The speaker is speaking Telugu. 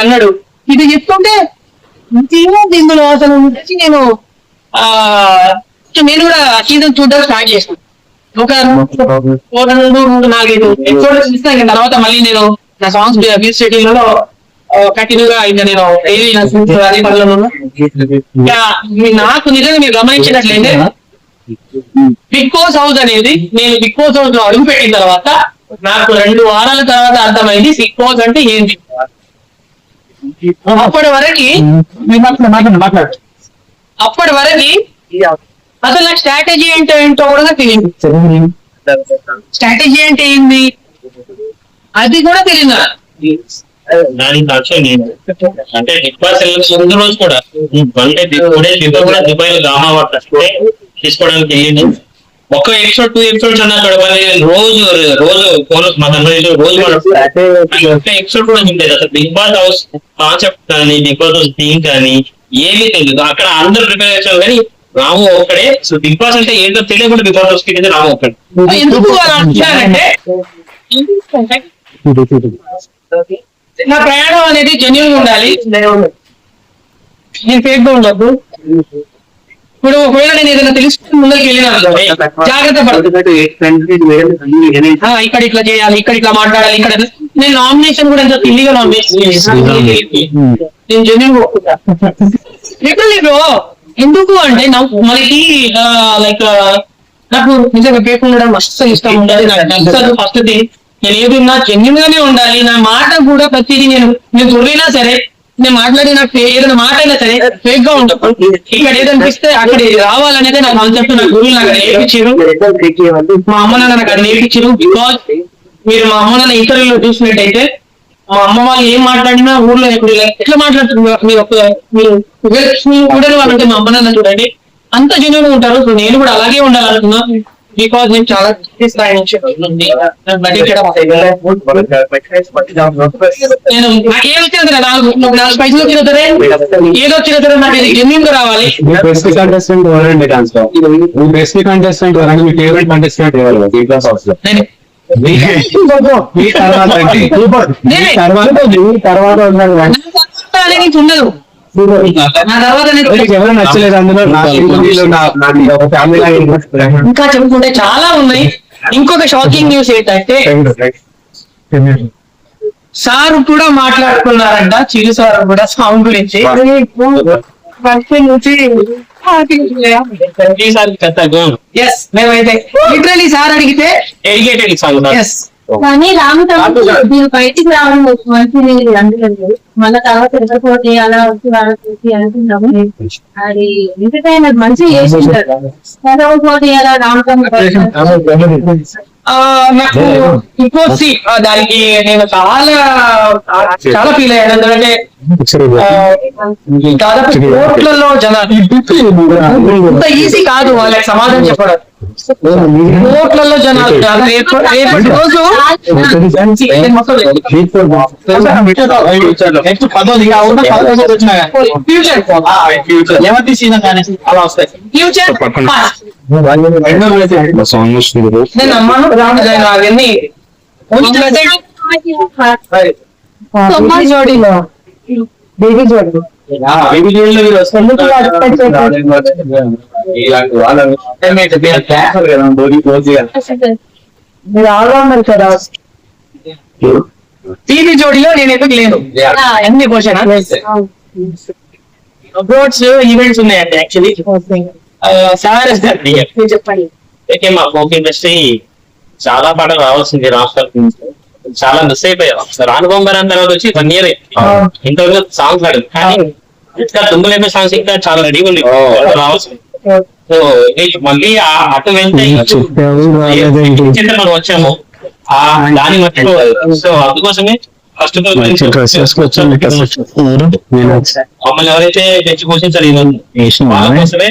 అన్నాడు. ఇది చెప్తుంటే ఇందులో అసలు నేను నేను కూడా సీజన్ చూడడం స్టార్ట్ చేసాను. ఒక 4-5 ఎపిసోడ్స్ ఇస్తాను. తర్వాత మళ్ళీ నేను నా సాంగ్స్ బీచ్ షెడ్యూల్లో కంటిన్యూగా ఇంకా నేను నాకు నిజంగా మీరు గమనించినట్లయితే బిగ్ బాస్ హౌస్ అనేది నేను బిగ్ బాస్ హౌస్ లో అడుగు పెట్టిన తర్వాత నాకు 2 వారాల తర్వాత అర్థమైంది బిగ్ బాస్ అంటే ఏంటి. అప్పటి వరకు అసలు నాకు స్ట్రాటజీ ఏంటో కూడా తెలియదు. స్ట్రాటజీ అంటే ఏంది అది కూడా తెలియదు. అంటే బిగ్ బాస్ ముందు రోజు కూడా అంటే దుబాయ్ లో డ్రామా తీసుకోవడానికి వెళ్ళింది. ఒక ఎపిసోడ్ 2 ఎపిసోడ్స్ అన్నా అక్కడ రోజు ఫోన్ రోజు ఎపిసోడ్ కూడా ఉండేది. అసలు బిగ్ బాస్ హౌస్ కాన్సెప్ట్ కానీ బిగ్ బాస్ హౌస్ థీమ్ కానీ ఏమీ తెలియదు. అక్కడ అందరూ ప్రిపేర్ చేశారు కానీ రాము ఒక్కడే. సో బిగ్ బాస్ అంటే ఏంటో తెలియకుండా బిగ్ బాస్ హౌస్ కి రాము ఒక్కడే. ఎందుకు అంటే నా ప్రయాణం అనేది జెన్యూన్ ఉండాలి, నేను ఫేక్ గా ఉండద్దు. ఇప్పుడు ఒకవేళ నేను ఏదైనా తెలుసుకుని ముందరికి వెళ్ళినా జాగ్రత్త పడదు. ఇక్కడ ఇట్లా చేయాలి, ఇక్కడ ఇట్లా మాట్లాడాలి, ఇక్కడ నేను నామినేషన్ కూడా ఎంత తిల్లిగా నామినేషన్ నేను జెన్యూన్ బ్రో. ఎందుకు అంటే మనకి లైక్ నాకు నిజంగా ఫేక్ ఉండడం మస్తు ఇష్టం ఉండాలి. నాకు నచ్చదు ఫస్ట్ థింగ్. నేను ఏదున్నా జెన్యూన్ గానే ఉండాలి. నా మాట కూడా ప్రతిదీ నేను దొరికినా సరే, నేను మాట్లాడిన ఏదైనా మాట అయినా సరే ఫేక్ గా ఉంటాం. ఇక్కడ ఏదనిపిస్తే అక్కడ రావాలనేది నా కాన్సెప్ట్. నా గురువులు నాకు నేర్పించారు, మా అమ్మ నాన్న నాకు అది నేర్పించారు. బికాజ్ మీరు మా అమ్మ నాన్న ఇంటర్వ్యూలో చూసినట్టయితే మా అమ్మ వాళ్ళు ఏం మాట్లాడినా ఊర్లో ఎప్పుడు ఎట్లా మాట్లాడుతున్నారు మీరు చూడని వాళ్ళంటే మా అమ్మ నాన్న చూడండి అంత జెన్యూన్ ఉంటారు. సో నేను కూడా అలాగే ఉండాలనుకున్నా. బికాజ్ నేను చాలా స్థాయి నుంచి ఏదో వచ్చిన సరే 4 పైసలు వచ్చిన సరే ఏదో వచ్చిన సరే నాకు ఇది జెన్యూన్ గా రావాలి. ఉండదు. ఇంకా చెప్పుకుంటే చాలా ఉన్నాయి. ఇంకొక షాకింగ్ న్యూస్ ఏంటంటే సార్ కూడా మాట్లాడుకున్నారంట, చిరు సార్ కూడా సాంగ్ గురించి. మేమైతే లిటరలీ సార్ అడిగితే కానీ రాము తమ్ముడు మీరు బయటికి రావడం మంచిది. అందుకంటే మళ్ళీ తర్వాత రిపోర్ట్ చేయాలా వచ్చి అనుకుంటాము. అది ఎంటర్టైనర్ మంచిగా చేసింటారు. రిపోర్ట్ చేయాలా రాము తమ్ముడు నాకు ఇంకోసి దానికి నేను చాలా ఫీల్ అయ్యాను. ఎందుకంటే దాదాపు కోట్లలో జనాలు ఇంత ఈజీ కాదు వాళ్ళకి సమాధానం చెప్పడం. కోట్లలో జనాలు రేపటి రోజు నేను అమ్మాను అవన్నీ జోడీలో బేబీ జోడీ ఆల్రౌండర్ కదా. టీవీ జోడీలో నేను ఎందుకు లేను అన్ని క్వశ్చన్ అబ్రాడ్స్ ఈవెంట్స్ ఉన్నాయండి. యాక్చువల్లీ సార్ చెప్పండి. మా ఫోక్ ఇండస్ట్రీ చాలా పాటలు రావాల్సింది రాష్ట్రాల చాలా మిస్ అయిపోయాం. రానుబొమ్మరాన్ తర్వాత వచ్చి 1 year ఇంతవరకు సాంగ్స్ ఆడు. కానీ ఇంకా దుమ్ములేమే సాంగ్స్ ఇంకా చాలా రెడీ ఉంది రావాల్సింది. సో మళ్ళీ అటు వెళ్తే మనం వచ్చాము దాని మట్టిలో. సో అందుకోసమే ఫస్ట్ మమ్మల్ని ఎవరైతే తెచ్చి పోషించారు వాళ్ళ కోసమే